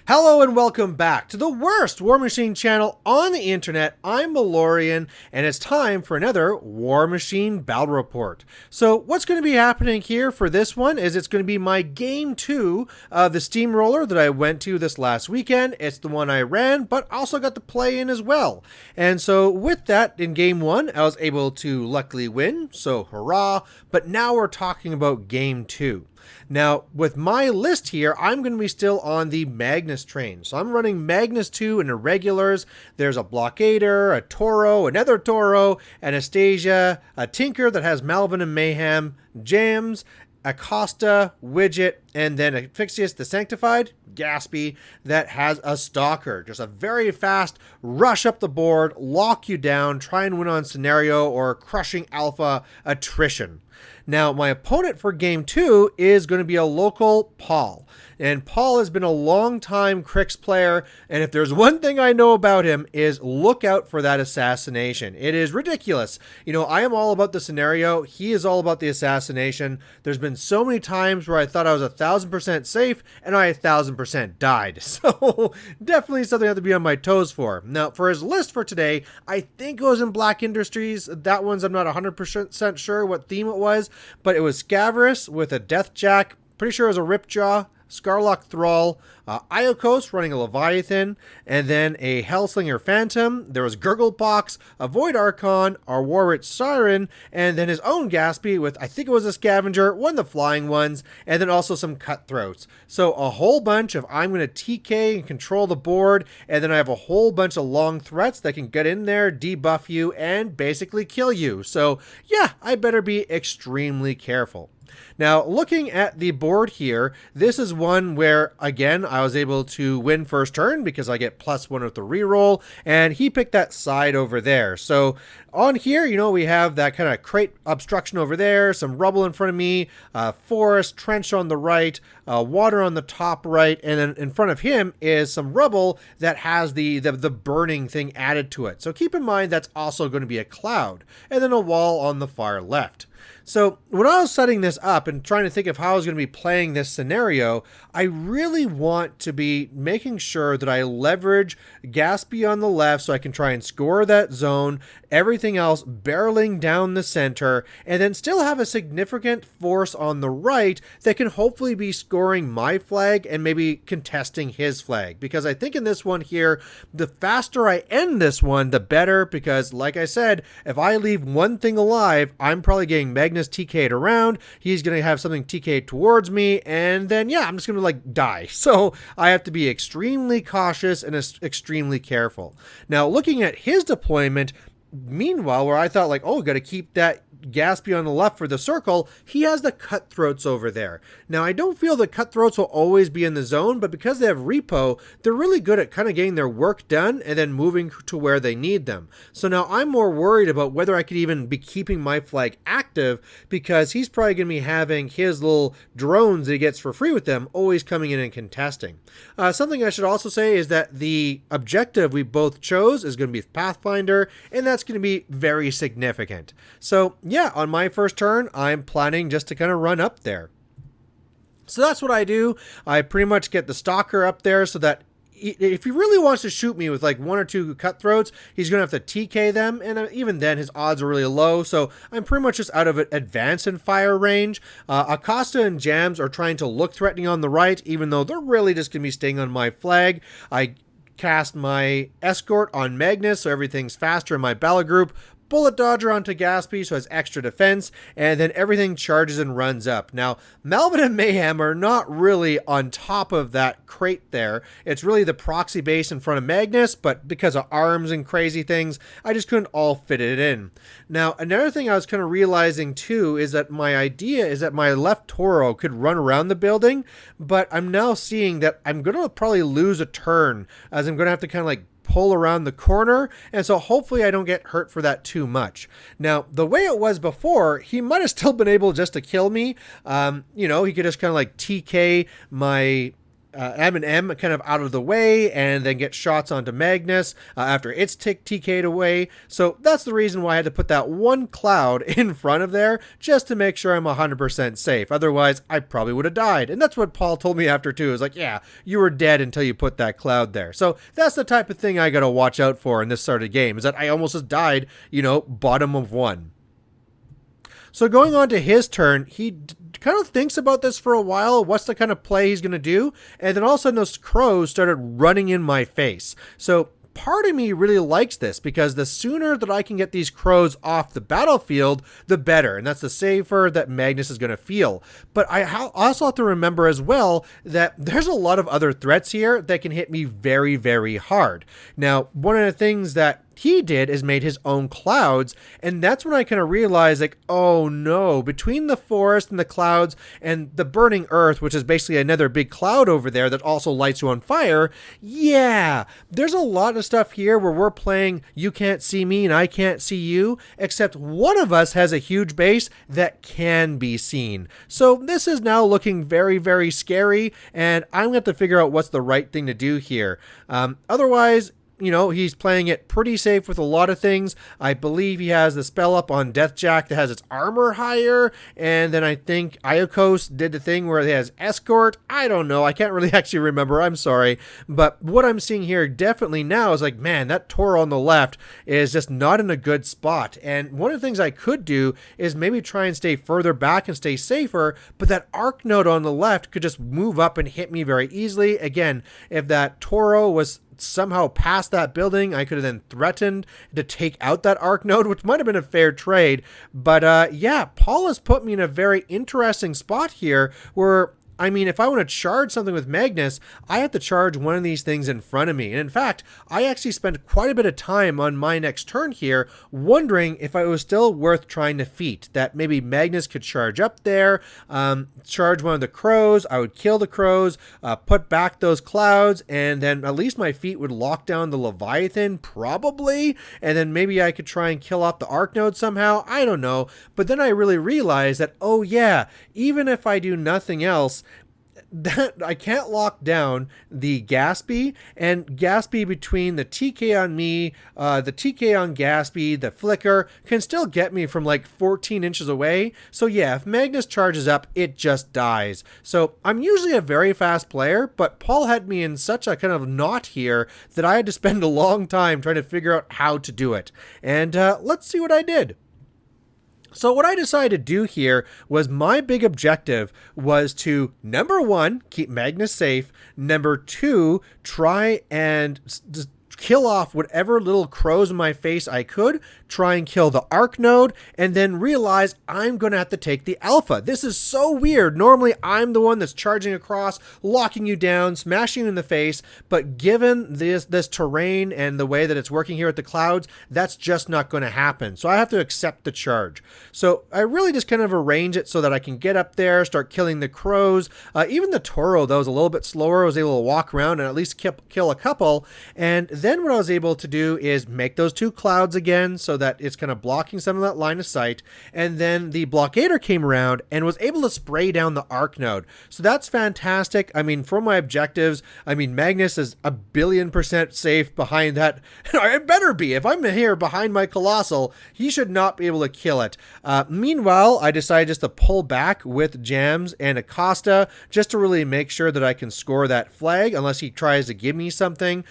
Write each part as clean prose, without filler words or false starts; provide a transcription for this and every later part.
Hello and welcome back to the worst Warmachine channel on the internet. I'm Malorian, and it's time for another Warmachine Battle Report. So what's going to be happening here for this one is it's going to be my Game 2 of the Steamroller that I went to this last weekend. It's the one I ran, but also got to play in as well. And so with that, in Game 1, I was able to luckily win, so hurrah. But now we're talking about Game 2. Now, with my list here, I'm going to be still on the Magnus train. So I'm running Magnus2 and Irregulars. There's a Blockader, a Toro, another Toro, Anastasia, a Tinker that has Malvin and Mayhem, J.A.I.M.s, Acosta, Widget, and then Asphyxious the Sanctified, Gaspy, that has a Stalker. Just a very fast rush up the board, lock you down, try and win on scenario or crushing alpha attrition. Now, my opponent for Game 2 is going to be a local Paul. And Paul has been a long-time Cryx player, and if there's one thing I know about him is look out for that assassination. It is ridiculous. You know, I am all about the scenario. He is all about the assassination. There's been so many times where I thought I was 1,000% safe, and I 1,000% died. So, definitely something I have to be on my toes for. Now, for his list for today, I think it was in Black Industries. That one's I'm not 100% sure what theme it was, but it was Scaverous with a Deathjack. Pretty sure it was a Ripjaw, Skarlock Thrall, Aiakos running a Leviathan, and then a Hellslinger Phantom. There was Gurglebox, a Void Archon, our Warwitch Siren, and then his own Gaspy with, I think it was a Scavenger, one of the flying ones, and then also some Cutthroats. So a whole bunch of I'm going to TK and control the board, and then I have a whole bunch of long threats that can get in there, debuff you, and basically kill you. So yeah, I better be extremely careful. Now, looking at the board here, this is one where, again, I was able to win first turn because I get +1 with the reroll, and he picked that side over there. So on here, you know, we have that kind of crate obstruction over there, some rubble in front of me, forest, trench on the right, water on the top right, and then in front of him is some rubble that has the burning thing added to it. So keep in mind that's also going to be a cloud, and then a wall on the far left. So when I was setting this up and trying to think of how I was going to be playing this scenario, I really want to be making sure that I leverage Gaspy on the left so I can try and score that zone, everything else barreling down the center, and then still have a significant force on the right that can hopefully be scoring my flag and maybe contesting his flag. Because I think in this one here, the faster I end this one, the better, because like I said, if I leave one thing alive, I'm probably getting Magnus TK'd around, he's going to have something TK'd towards me, and then yeah, I'm just going to like die. So I have to be extremely cautious and extremely careful. Now looking at his deployment, meanwhile, where I thought like, oh, got to keep that Gaspy on the left for the circle, he has the Cutthroats over there. Now, I don't feel the Cutthroats will always be in the zone, but because they have repo, they're really good at kind of getting their work done and then moving to where they need them. So now I'm more worried about whether I could even be keeping my flag active, because he's probably going to be having his little drones that he gets for free with them always coming in and contesting. Something I should also say is that the objective we both chose is going to be Pathfinder, and that's going to be very significant. So yeah, on my first turn, I'm planning just to kind of run up there. So that's what I do. I pretty much get the Stalker up there so that if he really wants to shoot me with like 1 or 2 Cutthroats, he's going to have to TK them, and even then his odds are really low, so I'm pretty much just out of advance and fire range. Acosta and J.A.I.M.s are trying to look threatening on the right, even though they're really just going to be staying on my flag. I cast my Escort on Magnus, so everything's faster in my battle group. Bullet Dodger onto Gaspy, so it has extra defense, and then everything charges and runs up. Now, Malvin and Mayhem are not really on top of that crate there. It's really the proxy base in front of Magnus, but because of arms and crazy things, I just couldn't all fit it in. Now, another thing I was kind of realizing too is that my idea is that my left Toro could run around the building, but I'm now seeing that I'm going to probably lose a turn, as I'm going to have to kind of like pull around the corner, and so hopefully I don't get hurt for that too much. Now, the way it was before, he might have still been able just to kill me. You know, he could just kind of like TK my M&M kind of out of the way and then get shots onto Magnus after it's TK'd away. So that's the reason why I had to put that one cloud in front of there, just to make sure I'm 100% safe. Otherwise, I probably would have died. And that's what Paul told me after too. It was like, yeah, you were dead until you put that cloud there. So that's the type of thing I got to watch out for in this sort of game, is that I almost just died, you know, bottom of one. So going on to his turn, he kind of thinks about this for a while, what's the kind of play he's going to do, and then all of a sudden those crows started running in my face. So part of me really likes this, because the sooner that I can get these crows off the battlefield, the better, and that's the safer that Magnus is going to feel. But I also have to remember as well that there's a lot of other threats here that can hit me very, very hard. Now, one of the things that he did is made his own clouds, and that's when I kind of realized, like, oh no, between the forest and the clouds and the burning earth, which is basically another big cloud over there that also lights you on fire, yeah, there's a lot of stuff here where we're playing you can't see me and I can't see you, except one of us has a huge base that can be seen. So this is now looking very, very scary, and I'm going to have to figure out what's the right thing to do here. Otherwise, you know, he's playing it pretty safe with a lot of things. I believe he has the spell up on Deathjack that has its armor higher. And then I think Aiakos did the thing where he has escort. I don't know. I can't really actually remember. I'm sorry. But what I'm seeing here definitely now is like, man, that Toro on the left is just not in a good spot. And one of the things I could do is maybe try and stay further back and stay safer. But that arc node on the left could just move up and hit me very easily. Again, if that Toro was somehow past that building, I could have then threatened to take out that arc node, which might have been a fair trade. But yeah, Paul has put me in a very interesting spot here where, I mean, if I want to charge something with Magnus, I have to charge one of these things in front of me. And in fact, I actually spent quite a bit of time on my next turn here wondering if it was still worth trying to defeat. That maybe Magnus could charge up there, charge one of the crows, I would kill the crows, put back those clouds, and then at least my feet would lock down the Leviathan, probably, and then maybe I could try and kill off the arc node somehow. I don't know. But then I really realized that, oh yeah, even if I do nothing else, that I can't lock down the Gaspy, and Gaspy between the TK on me, the TK on Gaspy, the flicker can still get me from like 14 inches away. So yeah, if Magnus charges up, it just dies. So I'm usually a very fast player, but Paul had me in such a kind of knot here that I had to spend a long time trying to figure out how to do it. And let's see what I did. So what I decided to do here was, my big objective was to, number one, keep Magnus safe. Number two, try and kill off whatever little crows in my face I could, try and kill the arc node, and then realize I'm going to have to take the alpha. This is so weird. Normally I'm the one that's charging across, locking you down, smashing you in the face, but given this terrain and the way that it's working here at the clouds, that's just not going to happen. So I have to accept the charge. So I really just kind of arrange it so that I can get up there, start killing the crows. Even the Toro, though, was a little bit slower, was able to walk around and at least kill a couple. And then what I was able to do is make those two clouds again so that it's kind of blocking some of that line of sight. And then the Blockader came around and was able to spray down the arc node. So that's fantastic. I mean, for my objectives, I mean, Magnus is 1,000,000,000% safe behind that. It better be. If I'm here behind my Colossal, he should not be able to kill it. Meanwhile, I decided just to pull back with J.A.I.M.s and Acosta just to really make sure that I can score that flag unless he tries to give me something.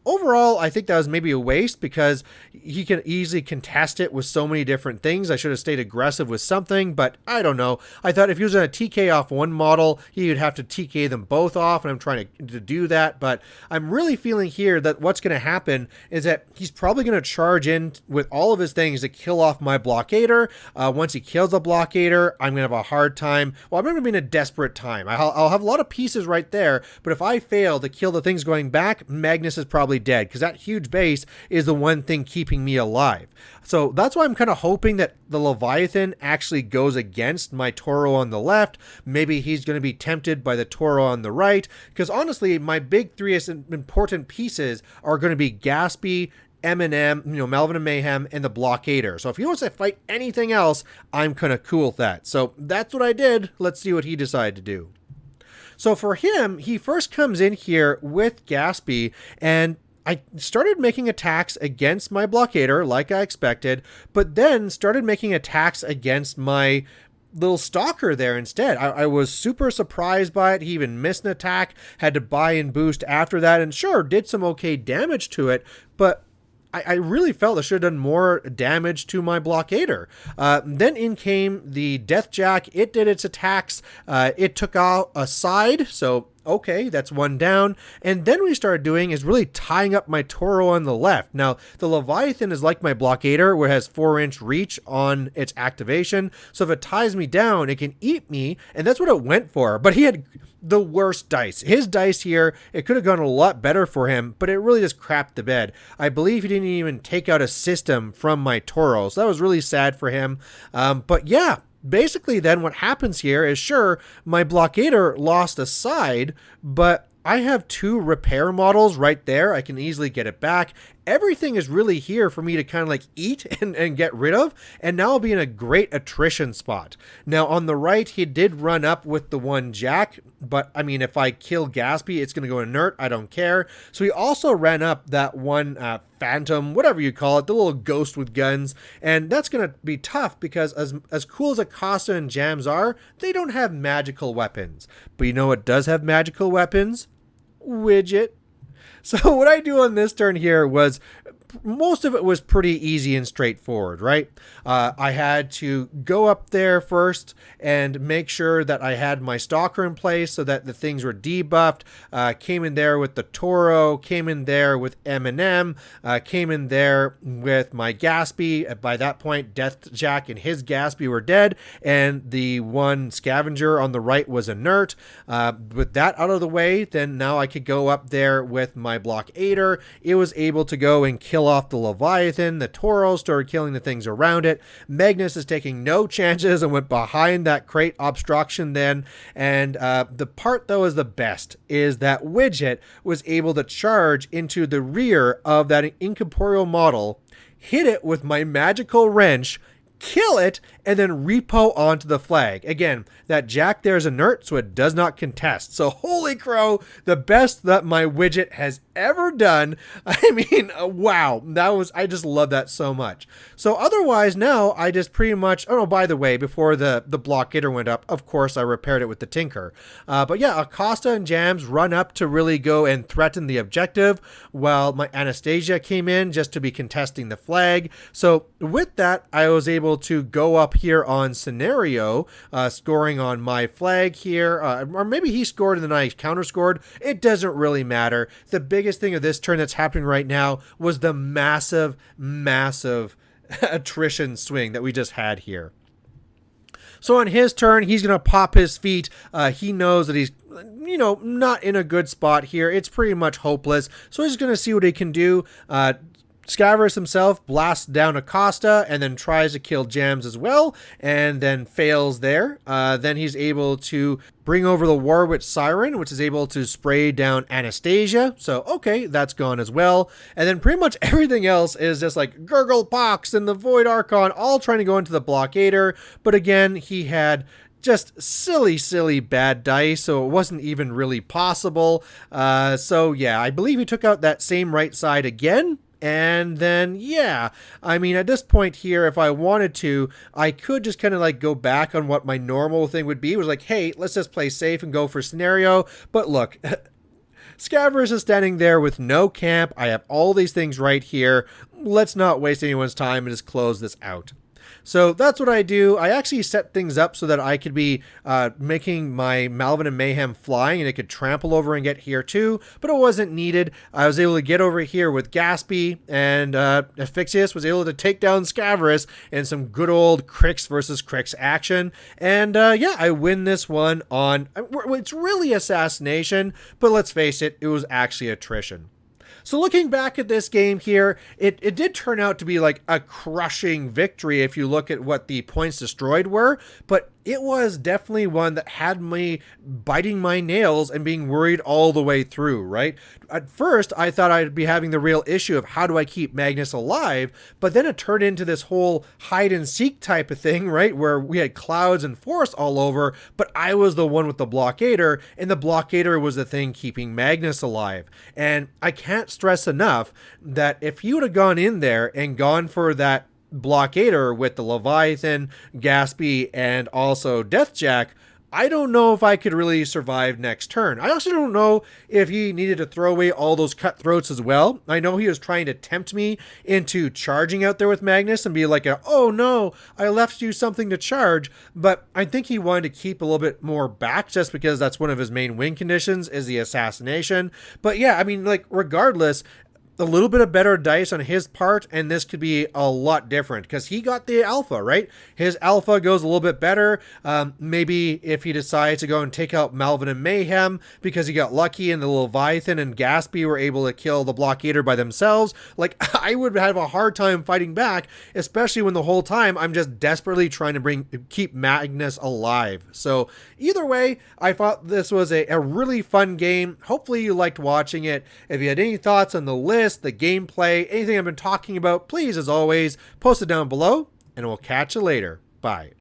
Overall, I think that was maybe a waste because he can easily contest it with so many different things. I should have stayed aggressive with something, but I don't know. I thought if he was going to TK off one model, he would have to TK them both off, and I'm trying to do that. But I'm really feeling here that what's going to happen is that he's probably going to charge in with all of his things to kill off my Blockader. Once he kills the Blockader, I'm going to have a hard time. Well, I'm going to be in a desperate time. I'll have a lot of pieces right there, but if I fail to kill the things going back, Magnus is probably dead, because that huge base is the one thing keeping me alive. So that's why I'm kind of hoping that the Leviathan actually goes against my Toro on the left. Maybe he's going to be tempted by the Toro on the right, because honestly, my big three important pieces are going to be Gaspy, M&M, Malvin and Mayhem, and the Blockader. So if he wants to fight anything else, I'm kind of cool with that. So that's what I did. Let's see what he decided to do. So for him, he first comes in here with Gaspy, and I started making attacks against my Blockader like I expected, but then started making attacks against my little Stalker there instead. I was super surprised by it. He even missed an attack, had to buy and boost after that, and sure, did some okay damage to it, but I really felt I should have done more damage to my Blockader. Then in came the Deathjack. It did its attacks. It took out a side, so okay, that's one down. And then we started doing is really tying up my Toro on the left. Now, the Leviathan is like my Blockader, where it has 4-inch reach on its activation. So if it ties me down, it can eat me, and that's what it went for. But he had the worst dice. His dice here, it could have gone a lot better for him, but it really just crapped the bed. I believe he didn't even take out a system from my Toro, so that was really sad for him. But yeah, basically then what happens here is, sure, my Blockader lost a side, but I have 2 repair models right there. I can easily get it back. Everything is really here for me to kind of like eat and get rid of, and now I'll be in a great attrition spot. Now on the right, he did run up with the 1 Jack, but I mean, if I kill Gaspy, it's going to go inert. I don't care. So he also ran up that 1 Phantom, whatever you call it, the little ghost with guns, and that's going to be tough because as cool as Acosta and J.A.I.M.s are, they don't have magical weapons. But you know what does have magical weapons? Widget. So what I do on this turn here was, most of it was pretty easy and straightforward, right? I had to go up there first and make sure that I had my Stalker in place so that the things were debuffed. Came in there with the Toro, came in there with M&M, came in there with my Gaspy. By that point, Deathjack and his Gaspy were dead, and the 1 Scavenger on the right was inert. With that out of the way, then now I could go up there with my Blockader. It was able to go and kill off the Leviathan. The Toro started killing the things around it. Magnus is taking no chances and went behind that crate obstruction then. And the part that was the best is that Widget was able to charge into the rear of that incorporeal model, hit it with my magical wrench, kill it, and then repo onto the flag. Again, that Jack there is inert, so it does not contest. So holy crow, the best that my Widget has ever done. I mean, wow, I just love that so much. So otherwise now I just pretty much, oh, by the way, before the Blockader went up, of course I repaired it with the Tinker. But yeah, Acosta and J.A.I.M.s run up to really go and threaten the objective, while my Anastasia came in just to be contesting the flag. So with that, I was able to go up here on scenario, scoring on my flag here, or maybe he scored and then I counter scored. It doesn't really matter. The biggest thing of this turn that's happening right now was the massive attrition swing that we just had here. So on his turn, he's going to pop his feet. He knows that he's, not in a good spot here. It's pretty much hopeless. So he's going to see what he can do. Scaverous himself blasts down Acosta and then tries to kill J.A.I.M.s as well, and then fails there. Then he's able to bring over the Warwitch Siren, which is able to spray down Anastasia. So, okay, that's gone as well. And then pretty much everything else is just like Gurglepox and the Void Archon all trying to go into the Blockader. But again, he had just silly bad dice, so it wasn't even really possible. So yeah, I believe he took out that same right side again. And then, yeah, I mean, at this point here, if I wanted to, I could just kind of like go back on what my normal thing would be. It was like, hey, let's just play safe and go for scenario. But look, Scaverous is standing there with no camp. I have all these things right here. Let's not waste anyone's time and just close this out. So that's what I do. I actually set things up so that I could be making my Malvin and Mayhem flying, and it could trample over and get here too, but it wasn't needed. I was able to get over here with Gaspy, and Asphyxious was able to take down Scaverous in some good old Cryx versus Cryx action. And yeah, I win this one on, it's really assassination, but let's face it, it was actually attrition. So looking back at this game here, it did turn out to be like a crushing victory if you look at what the points destroyed were, but it was definitely one that had me biting my nails and being worried all the way through, right? At first, I thought I'd be having the real issue of how do I keep Magnus alive, but then it turned into this whole hide and seek type of thing, right? Where we had clouds and forest all over, but I was the one with the Blockader, and the Blockader was the thing keeping Magnus alive. And I can't stress enough that if you would have gone in there and gone for that Blockader with the Leviathan, Gaspy, and also Deathjack, I don't know if I could really survive next turn. I also don't know if he needed to throw away all those cutthroats as well. I know he was trying to tempt me into charging out there with Magnus and be like, oh no, I left you something to charge. But I think he wanted to keep a little bit more back just because that's one of his main win conditions is the assassination. But yeah, I mean, like, regardless, a little bit of better dice on his part, and this could be a lot different because he got the alpha, right? His alpha goes a little bit better. Maybe if he decides to go and take out Malvin and Mayhem because he got lucky and the Leviathan and Gaspy were able to kill the Blockader by themselves, like, I would have a hard time fighting back, especially when the whole time I'm just desperately trying to keep Magnus alive. So either way, I thought this was a really fun game. Hopefully you liked watching it. If you had any thoughts on the list, the gameplay, anything I've been talking about, please, as always, post it down below, and we'll catch you later. Bye.